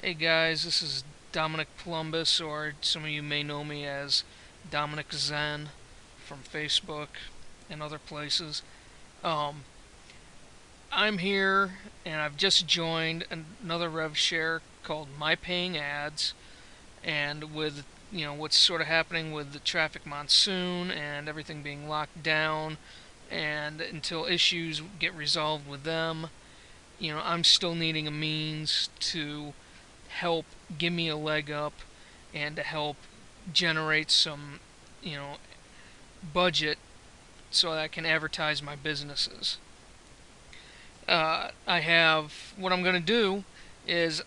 Hey guys, this is Dominic Columbus, or some of you may know me as Dominic Zen from Facebook and other places. Um, I'm here and I've just joined another rev share called My Paying Ads, and with what's sort of happening with the traffic monsoon and everything being locked down, and until issues get resolved with them, I'm still needing a means to help give me a leg up and to help generate some, you know, budget so that I can advertise my businesses. I have what I'm going to do is,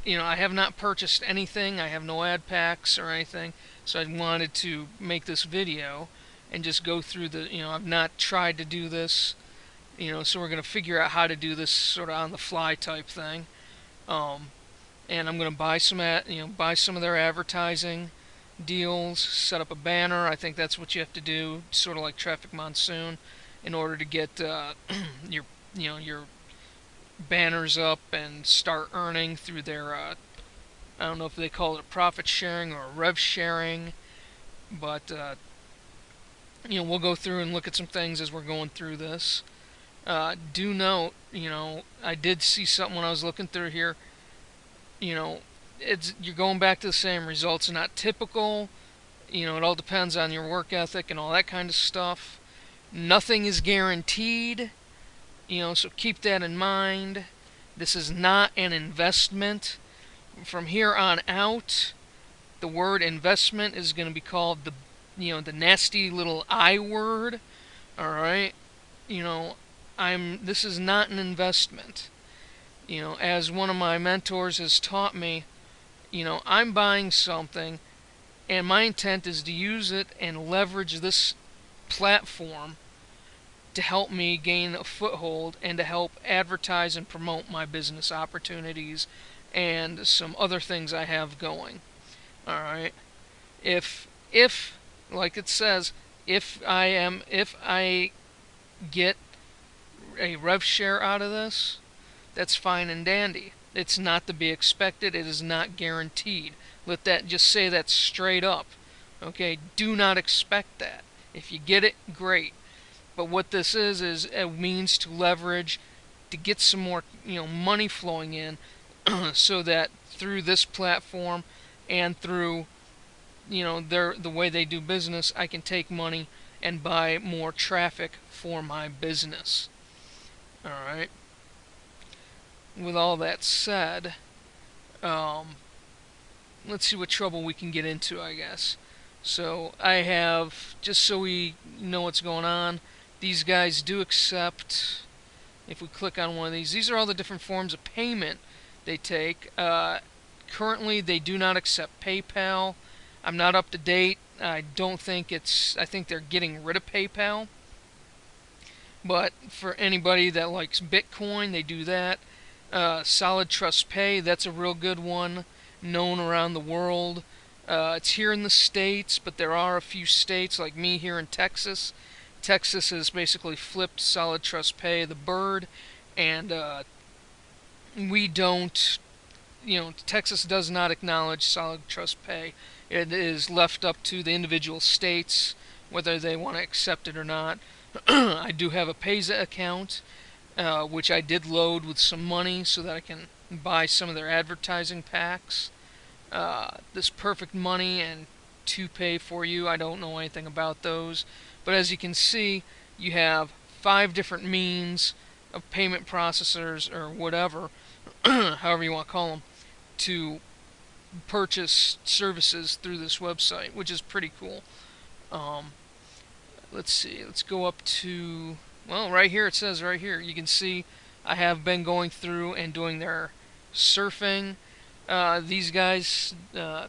I have not purchased anything. I have no ad packs or anything, so I wanted to make this video and just go through I've not tried to do this, so we're going to figure out how to do this sort of on the fly type thing. And I'm going to buy some of their advertising deals, set up a banner. I think that's what you have to do, sort of like Traffic Monsoon, in order to get your banners up and start earning through their I don't know if they call it a profit sharing or a rev sharing, but we'll go through and look at some things as we're going through this. Do note, I did see something when I was looking through here. You're going back to the same results. Not typical. It all depends on your work ethic and all that kind of stuff. Nothing is guaranteed. So keep that in mind. This is not an investment. From here on out, the word investment is going to be called the nasty little I word. All right. This is not an investment. As one of my mentors has taught me, I'm buying something and my intent is to use it and leverage this platform to help me gain a foothold and to help advertise and promote my business opportunities and some other things I have going. Alright? If like it says, if I get a rev share out of this, that's fine and dandy. It's not to be expected. It is not guaranteed. Just say that straight up. Okay? Do not expect that. If you get it, great. But what this is a means to leverage, to get some more, money flowing in, so that through this platform and through, the way they do business, I can take money and buy more traffic for my business. All right. With all that said, let's see what trouble we can get into, I guess. So I have, just so we know what's going on, these guys do accept, if we click on one of these are all the different forms of payment they take. Currently they do not accept PayPal. I'm not up to date. I think they're getting rid of PayPal. But for anybody that likes Bitcoin, they do that. Solid Trust Pay, that's a real good one, known around the world. It's here in the States, but there are a few states, like me here in Texas. Texas has basically flipped Solid Trust Pay the bird, and we don't, Texas does not acknowledge Solid Trust Pay. It is left up to the individual states whether they want to accept it or not. I do have a Payza account, which I did load with some money so that I can buy some of their advertising packs. This Perfect Money and To Pay For You, I don't know anything about those. But as you can see, you have 5 different means of payment processors, or whatever, however you want to call them, to purchase services through this website, which is pretty cool. Let's see, let's go up to, well, right here, it says right here, you can see I have been going through and doing their surfing. These guys, to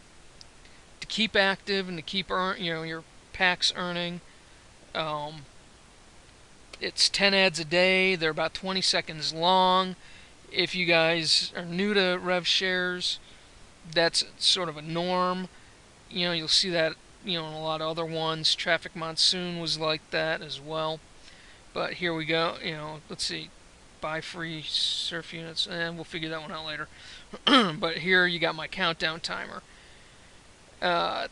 keep active and to keep your packs earning, it's 10 ads a day. They're about 20 seconds long. If you guys are new to rev shares, that's sort of a norm. You'll see that in a lot of other ones. Traffic Monsoon was like that as well. But here we go. Let's see, buy free surf units, and we'll figure that one out later. But here you got my countdown timer. Uh,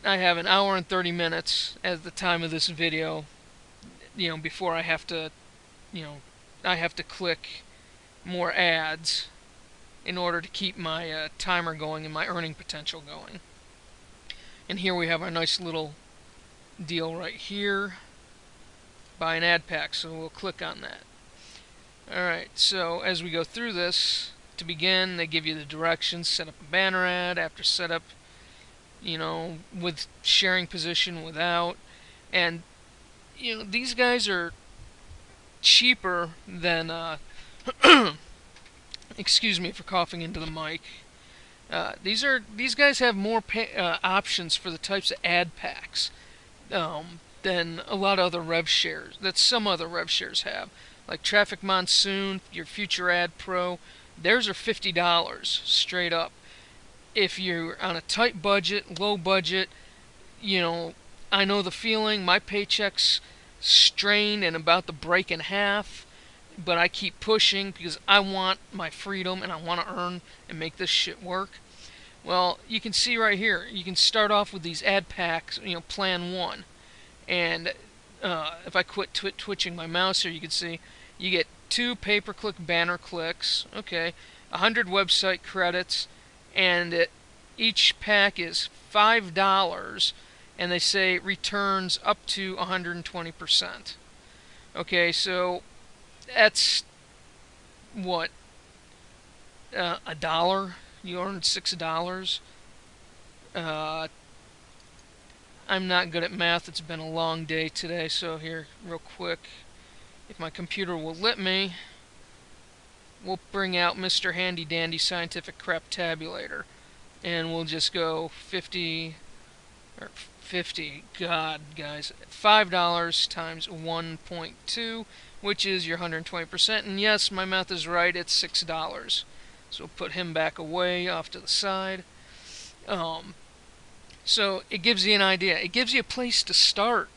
I have an hour and 30 minutes as the time of this video, before I have to, I have to click more ads in order to keep my timer going and my earning potential going. And here we have our nice little deal right here. Buy an ad pack, so we'll click on that. Alright, so as we go through this, to begin, they give you the directions, set up a banner ad, after setup, with sharing position, without, and, these guys are cheaper than, excuse me for coughing into the mic. These guys have more options for the types of ad packs than a lot of other rev shares that some other rev shares have, like Traffic Monsoon, your Future Ad Pro. Theirs are $50 straight up. If you're on a tight budget, low budget, I know the feeling. My paycheck's strained and about to break in half, but I keep pushing because I want my freedom and I want to earn and make this shit work. Well, you can see right here, you can start off with these ad packs, plan 1. And if I quit twitching my mouse here, you can see you get 2 pay-per-click banner clicks, okay, 100 website credits, and each pack is $5, and they say returns up to 120%. Okay, so that's what, $1. You earned $6. I'm not good at math. It's been a long day today, so here, real quick, if my computer will let me, we'll bring out Mr. Handy Dandy Scientific Crap Tabulator, and we'll just go 50, God, guys, $5 times 1.2, which is your 120%, and yes, my math is right, it's $6. So we'll put him back away off to the side. So it gives you an idea. It gives you a place to start.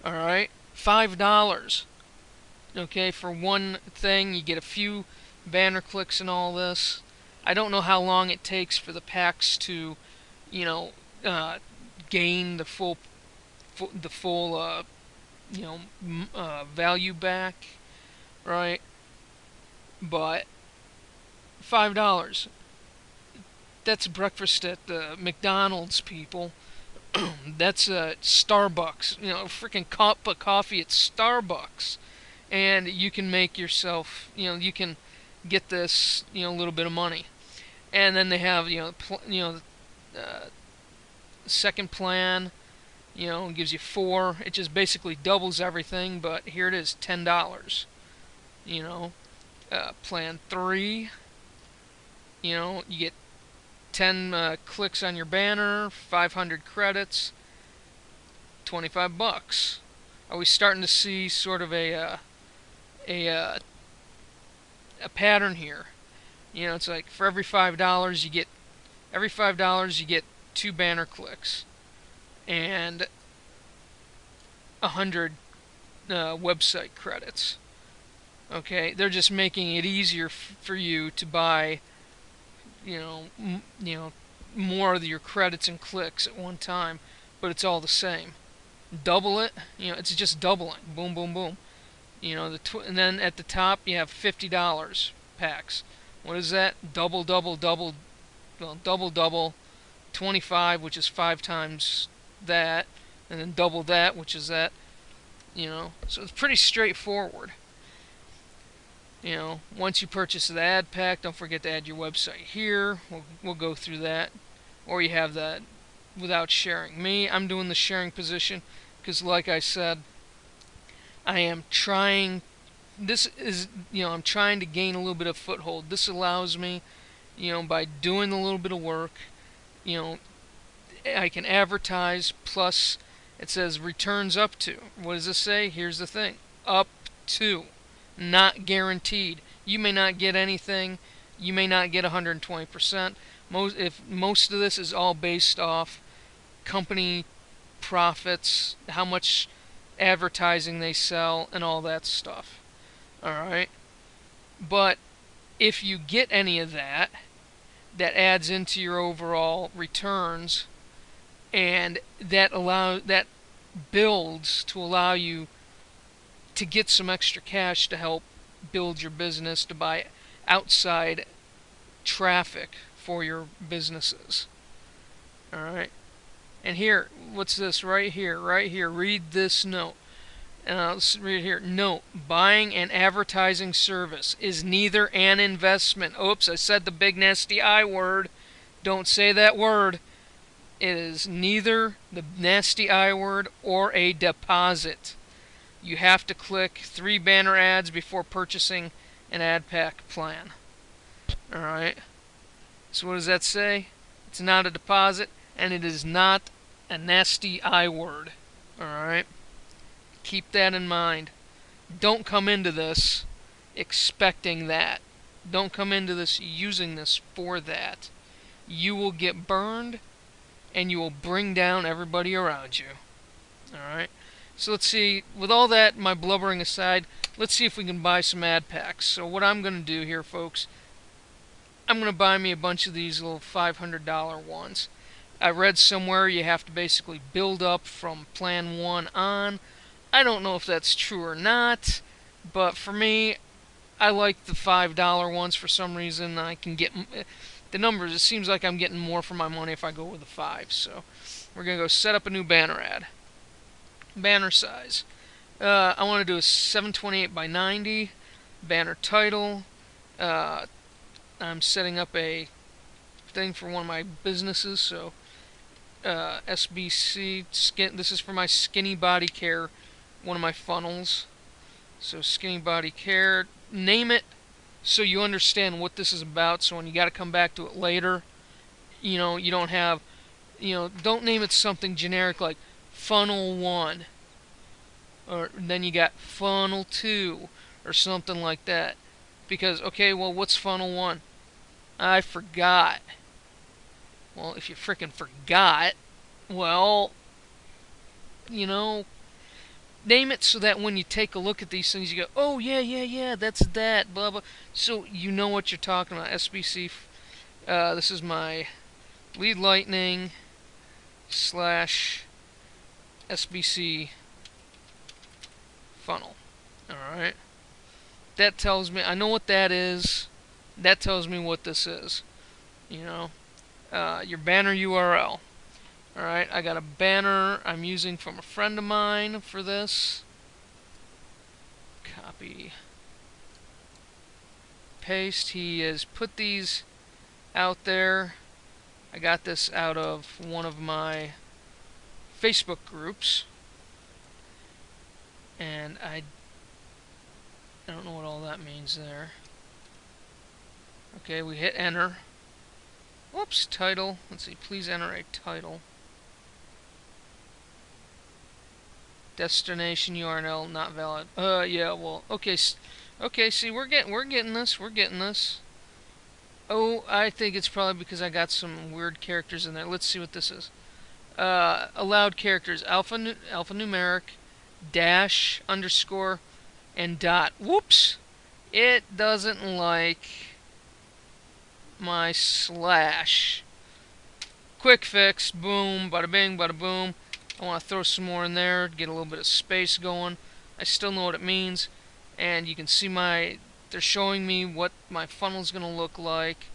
Alright? $5. Okay, for one thing, you get a few banner clicks and all this. I don't know how long it takes for the packs to, gain the full value back, right? But $5. That's breakfast at McDonald's, people. That's Starbucks. Freaking cup of coffee at Starbucks, and you can make yourself. You can get this. A little bit of money, and then they have second plan. Gives you 4. It just basically doubles everything. But here it is, $10. Plan 3. You get 10 clicks on your banner, 500 credits, $25. Are we starting to see sort of a pattern here? It's like for every $5 you get 2 banner clicks and 100 website credits. Okay, they're just making it easier for you to buy more of your credits and clicks at one time, but it's all the same. Double it, it's just doubling. Boom, boom, boom. And then at the top you have $50 packs. What is that? Double, double, double. Well, double, double. 25, which is 5 times that, and then double that, which is that. So it's pretty straightforward. Once you purchase the ad pack, don't forget to add your website here. We'll go through that. Or you have that without sharing. I'm doing the sharing position because, like I said, I am trying. I'm trying to gain a little bit of foothold. This allows me, by doing a little bit of work, I can advertise. Plus, it says returns up to. What does this say? Here's the thing: up to. Not guaranteed. You may not get anything. You may not get 120%. Most of this is all based off company profits, how much advertising they sell, and all that stuff. Alright? But if you get any of that, that adds into your overall returns, and that builds to allow you to get some extra cash to help build your business, to buy outside traffic for your businesses. All right. And here, what's this right here? Right here, read this note. Let's read here. Note: buying an advertising service is neither an investment. Oops, I said the big nasty I word. Don't say that word. It is neither the nasty I word or a deposit. You have to click 3 banner ads before purchasing an ad pack plan. Alright. So what does that say? It's not a deposit, and it is not a nasty I word. Alright? Keep that in mind. Don't come into this expecting that. Don't come into this using this for that. You will get burned, and you will bring down everybody around you. Alright? So let's see, with all that, my blubbering aside, let's see if we can buy some ad packs. So what I'm going to do here, folks, I'm going to buy me a bunch of these little $500 ones. I read somewhere you have to basically build up from plan 1 on. I don't know if that's true or not, but for me, I like the $5 ones for some reason. I can get the numbers. It seems like I'm getting more for my money if I go with the 5. So we're going to go set up a new banner ad. Banner size. I want to do a 728 by 90. Banner title. I'm setting up a thing for one of my businesses, so SBC skin. This is for my skinny body care, one of my funnels. So skinny body care. Name it so you understand what this is about. So when you got to come back to it later, you know, you don't have, don't name it something generic like funnel 1, or then you got funnel 2, or something like that. Because, okay, well, what's funnel 1? I forgot. Well, if you frickin' forgot, well, name it so that when you take a look at these things, you go, oh, yeah, that's that, blah, blah. So you know what you're talking about. SBC, this is my lead lightning / SBC funnel. Alright. That tells me, I know what that is. That tells me what this is. Your banner URL. Alright, I got a banner I'm using from a friend of mine for this. Copy. Paste. He has put these out there. I got this out of one of my Facebook groups. And I don't know what all that means there. Okay, we hit enter. Whoops, title. Let's see, please enter a title. Destination URL not valid. Yeah, well, okay, see, we're getting this. Oh, I think it's probably because I got some weird characters in there. Let's see what this is. Allowed characters, alphanumeric, dash, underscore, and dot. Whoops! It doesn't like my slash. Quick fix, boom, bada bing, bada boom. I want to throw some more in there, get a little bit of space going. I still know what it means, and you can see they're showing me what my funnel's going to look like.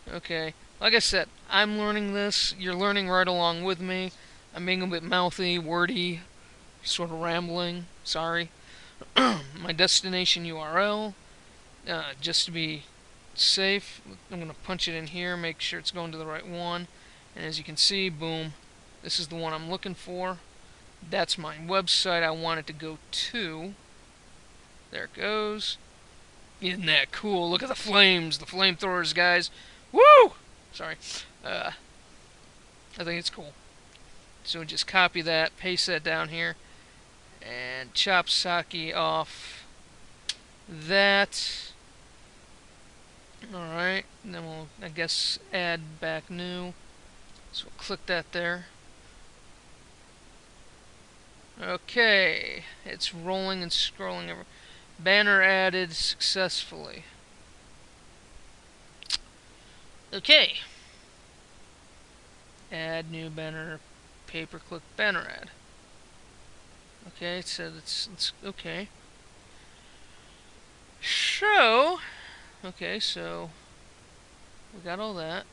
Okay, like I said, I'm learning this. You're learning right along with me. I'm being a bit mouthy, wordy, sort of rambling. Sorry. My destination URL, just to be safe, I'm going to punch it in here, make sure it's going to the right one. And as you can see, boom, this is the one I'm looking for. That's my website I want it to go to. There it goes. Isn't that cool? Look at the flames, the flamethrowers, guys. Woo! Sorry. I think it's cool. So just copy that, paste that down here, and chop Saki off that. Alright, and then we'll, I guess, add back new. So we'll click that there. Okay, it's rolling and scrolling. Banner added successfully. Okay. Add new banner, pay-per-click banner ad. Okay, it said it's okay. So, okay, so we got all that.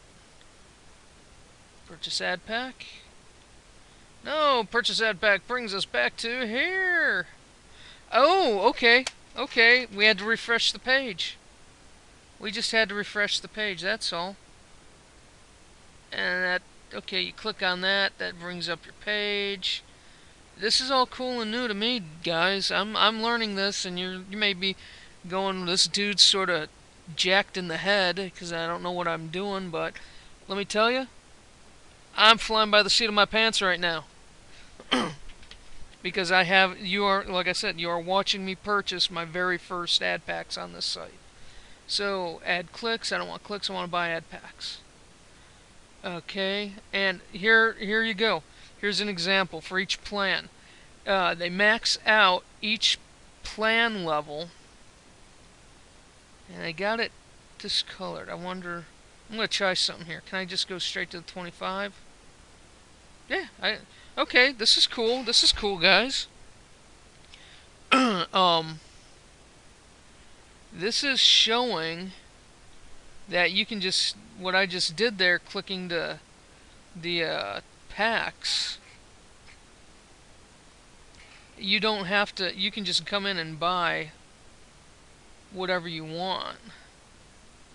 Purchase ad pack. No, purchase ad pack brings us back to here. Oh, okay. Okay, we had to refresh the page. We just had to refresh the page, that's all. And that, okay, you click on that, that brings up your page. This is all cool and new to me, guys. I'm learning this, and you may be going, this dude's sort of jacked in the head because I don't know what I'm doing, but let me tell you, I'm flying by the seat of my pants right now. Because you are, like I said, you are watching me purchase my very first ad packs on this site. So, add clicks, I don't want clicks, I want to buy ad packs. Okay, and here you go. Here's an example for each plan. They max out each plan level, and I got it discolored. I wonder, I'm going to try something here. Can I just go straight to the 25? Yeah, okay, this is cool. This is cool, guys. This is showing that you can just, what I just did there, clicking the packs, you don't have to, you can just come in and buy whatever you want.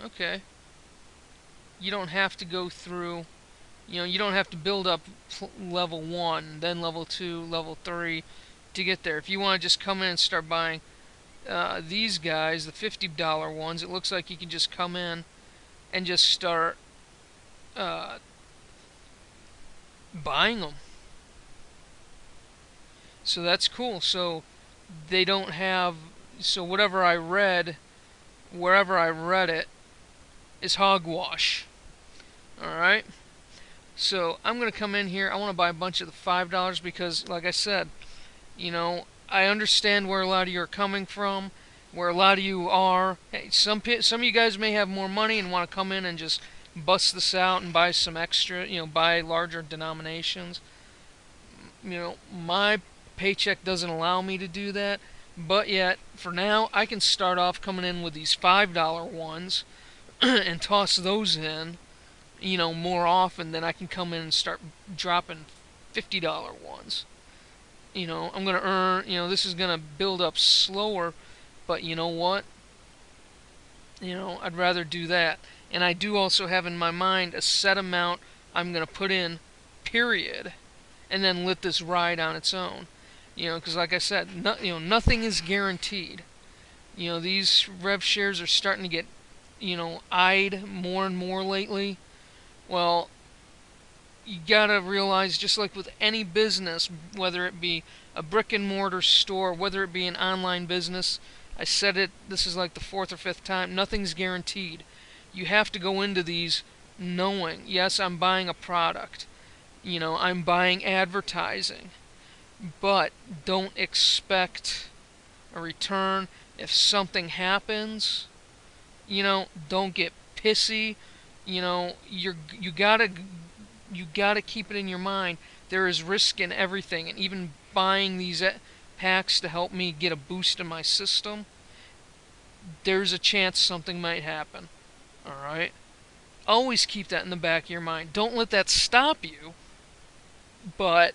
Okay. You don't have to go through, you don't have to build up level 1, then level 2, level 3 to get there. If you want to just come in and start buying these guys, the $50 ones, it looks like you can just come in and just start buying them. So that's cool. So they don't have, so whatever I read, wherever I read it, is hogwash. Alright? So I'm going to come in here. I want to buy a bunch of the $5 because, like I said, I understand where a lot of you are coming from, where a lot of you are. Hey, some of you guys may have more money and want to come in and just bust this out and buy some extra, buy larger denominations. My paycheck doesn't allow me to do that, but yet, for now, I can start off coming in with these $5 ones and toss those in, more often than I can come in and start dropping $50 ones. I'm going to earn, this is going to build up slower, but you know what? I'd rather do that. And I do also have in my mind a set amount I'm going to put in, period, and then let this ride on its own. Because like I said, nothing is guaranteed. These rev shares are starting to get, eyed more and more lately. Well, you gotta realize, just like with any business, whether it be a brick and mortar store, whether it be an online business, I said it, this is like the 4th or 5th time, nothing's guaranteed. You have to go into these knowing, yes, I'm buying a product, I'm buying advertising, but don't expect a return. If something happens, don't get pissy. You gotta keep it in your mind. There is risk in everything, and even buying these packs to help me get a boost in my system, there's a chance something might happen. Alright? Always keep that in the back of your mind. Don't let that stop you, but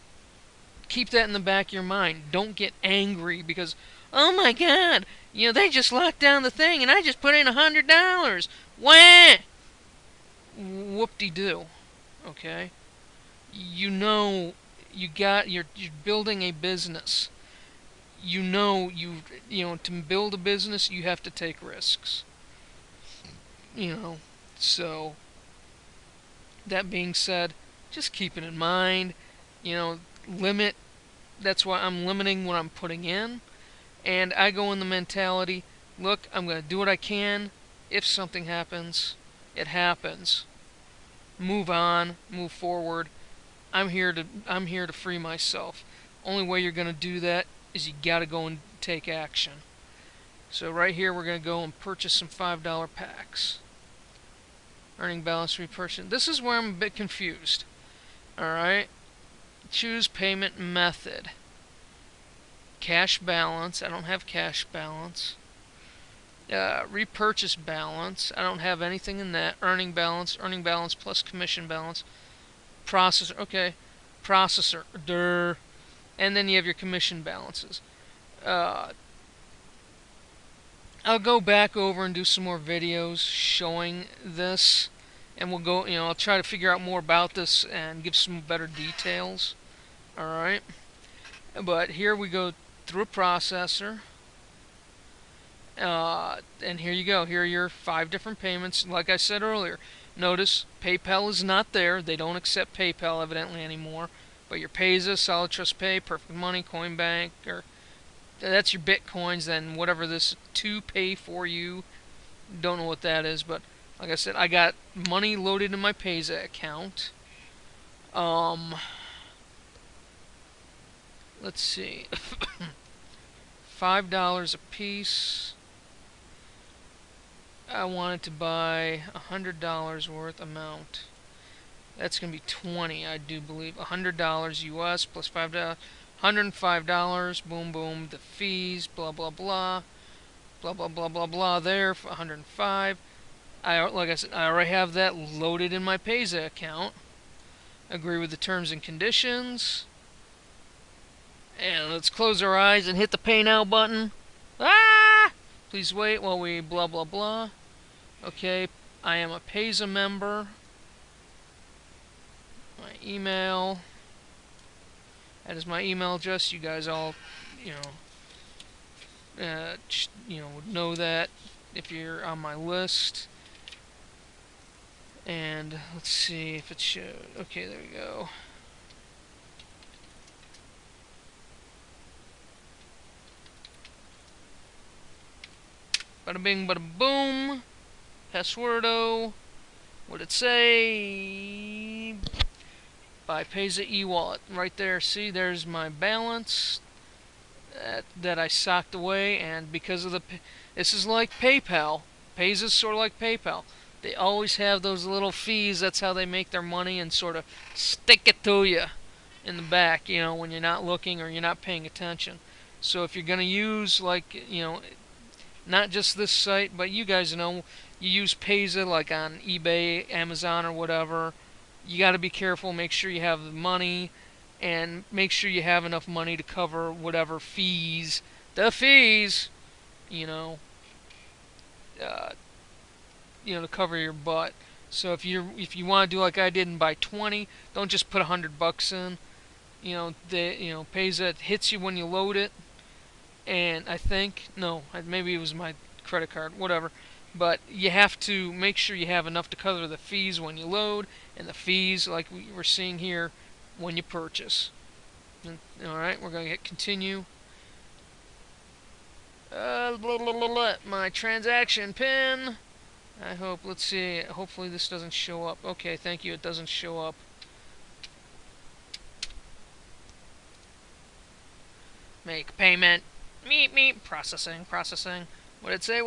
keep that in the back of your mind. Don't get angry because, oh my god, they just locked down the thing and I just put in $100. Wah! Whoop-de-doo. Okay? You're building a business. To build a business, you have to take risks. So that being said, just keep it in mind. Limit. That's why I'm limiting what I'm putting in, and I go in the mentality, look, I'm going to do what I can. If something happens, it happens. Move on, move forward. I'm here to free myself. Only way you're going to do that is you got to go and take action. So right here we're going to go and purchase some $5 packs. Earning balance repurchase. This is where I'm a bit confused. Alright. Choose payment method. Cash balance. I don't have cash balance. Repurchase balance. I don't have anything in that. Earning balance plus commission balance. Processor. Okay. Processor. And then you have your commission balances. I'll go back over and do some more videos showing this, and we'll go, I'll try to figure out more about this and give some better details. Alright, but here we go through a processor, and here you go. Here are your 5 different payments. Like I said earlier, notice PayPal is not there. They don't accept PayPal evidently anymore, but your Payza, Solid Trust Pay, Perfect Money, Coinbank, or that's your Bitcoins, then whatever this to pay for you, don't know what that is, but like I said, I got money loaded in my Payza account. Let's see. $5 a piece. I wanted to buy $100 worth amount. That's going to be 20, I do believe. $100 US plus $5. $105, boom, boom, the fees, blah, blah, blah, blah, blah, blah, blah, blah, there for $105. Like I said, I already have that loaded in my Payza account. Agree with the terms and conditions. And let's close our eyes and hit the Pay Now button. Ah! Please wait while we blah, blah, blah. Okay, I am a Payza member. My email. That is my email address. You guys all, would know that if you're on my list. And let's see if it shows. Okay, there we go. Bada bing, bada boom. Passwordo. What'd it say? By Payza e-wallet. Right there, see, there's my balance that I socked away, and because of this is like PayPal. Payza's sort of like PayPal. They always have those little fees. That's how they make their money, and sort of stick it to you in the back, when you're not looking or you're not paying attention. So if you're going to use, like, not just this site, but you guys know, you use Payza like on eBay, Amazon, or whatever, you got to be careful. Make sure you have the money, and make sure you have enough money to cover whatever fees, to cover your butt. So if you want to do like I did and buy 20, don't just put $100 in. Payza hits you when you load it, and I think maybe it was my credit card, whatever. But you have to make sure you have enough to cover the fees when you load, and the fees, like we were seeing here, when you purchase. Alright, we're going to hit continue. My transaction pin. I hope, let's see, hopefully this doesn't show up. Okay, thank you, it doesn't show up. Make payment. Meep, processing. What'd it say?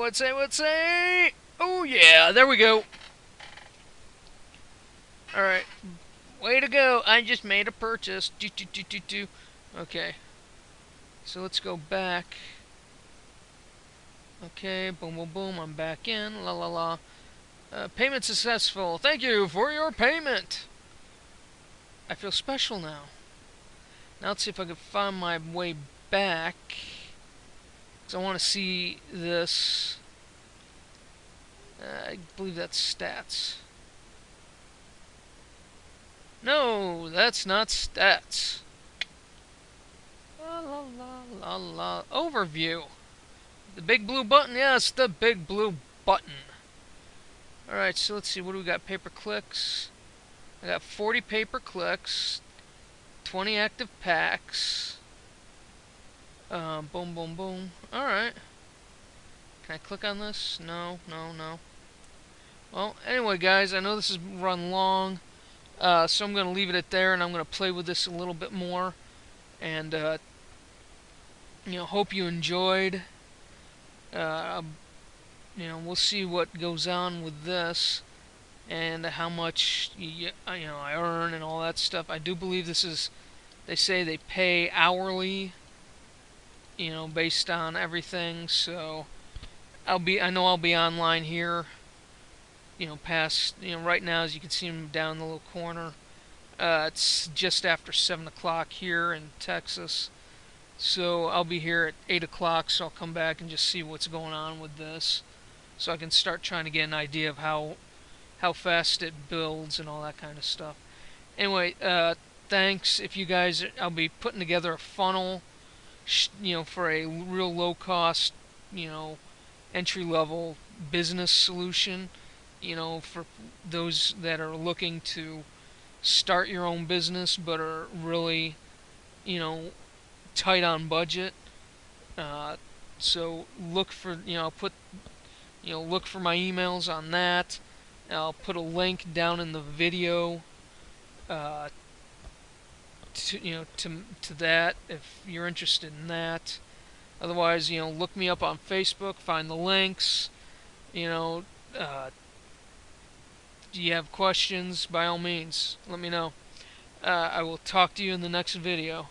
Oh yeah, there we go. Alright. Way to go, I just made a purchase. Okay. So let's go back. Okay, boom, boom, boom, I'm back in. La la la. Payment successful. Thank you for your payment. I feel special now. Now let's see if I can find my way back. I want to see this. I believe that's stats. No, that's not stats. La la la la la. Overview. The big blue button? Yes, the big blue button. Alright, so let's see. What do we got? Pay-per-clicks. I got 40 pay-per-clicks. 20 active packs. Boom, boom, boom. Alright. Can I click on this? No. Well, anyway, guys, I know this has run long, so I'm going to leave it at there, and I'm going to play with this a little bit more, and, hope you enjoyed. We'll see what goes on with this, and how much I earn and all that stuff. I do believe this is, they say they pay hourly, based on everything. So I know I'll be online here, past, right now, as you can see them down in the little corner. It's just after 7 o'clock here in Texas. So I'll be here at 8 o'clock, so I'll come back and just see what's going on with this. So I can start trying to get an idea of how fast it builds and all that kind of stuff. Anyway, thanks. If you guys, I'll be putting together a funnel, for a real low cost, entry level business solution, for those that are looking to start your own business but are really, you know, tight on budget. Uh, so look for, I'll put, look for my emails on that. I'll put a link down in the video, uh, to that if you're interested in that. Otherwise, look me up on Facebook, find the links. You know, do you have questions? By all means, let me know. I will talk to you in the next video.